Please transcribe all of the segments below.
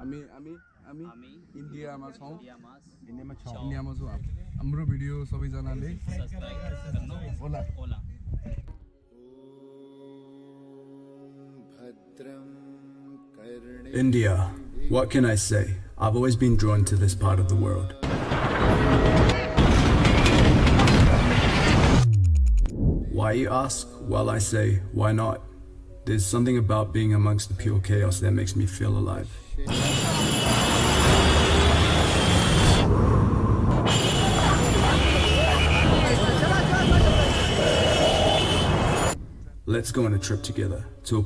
हामी इन्डियामा छौँ इन्डियामा इन्डियामा छु हाम्रो भिडियो सबैजनाले सब्सक्राइब गर्नु होला होला India, what can I say? I've always been drawn to this part of the world. Why, you ask? Well, I say, why not? There's something about being amongst the pure chaos that makes me feel alive. Let's go on a trip together to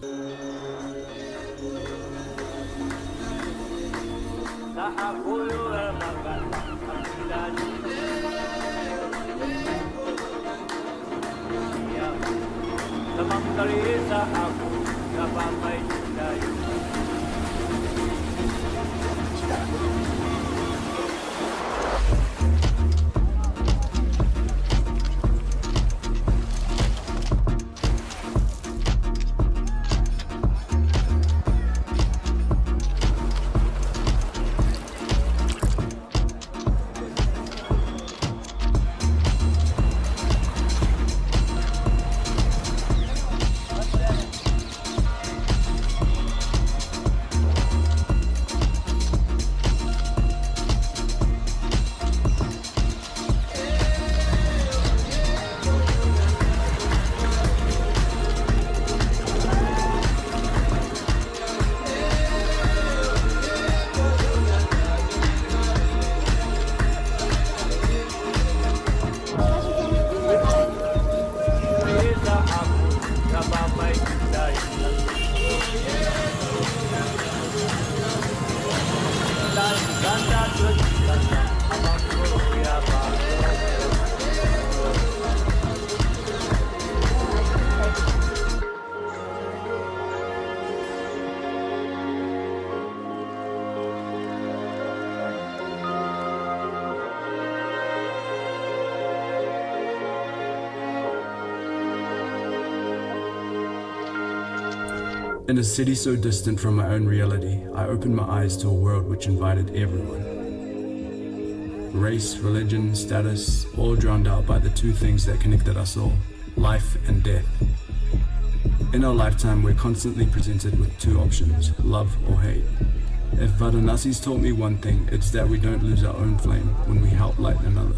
In a city so distant from my own reality, I opened my eyes to a world which invited everyone. Race, religion, status, all drowned out by the two things that connected us all, life and death. In our lifetime, we're constantly presented with two options, love or hate. If Varanasi's taught me one thing, it's that we don't lose our own flame when we help light another.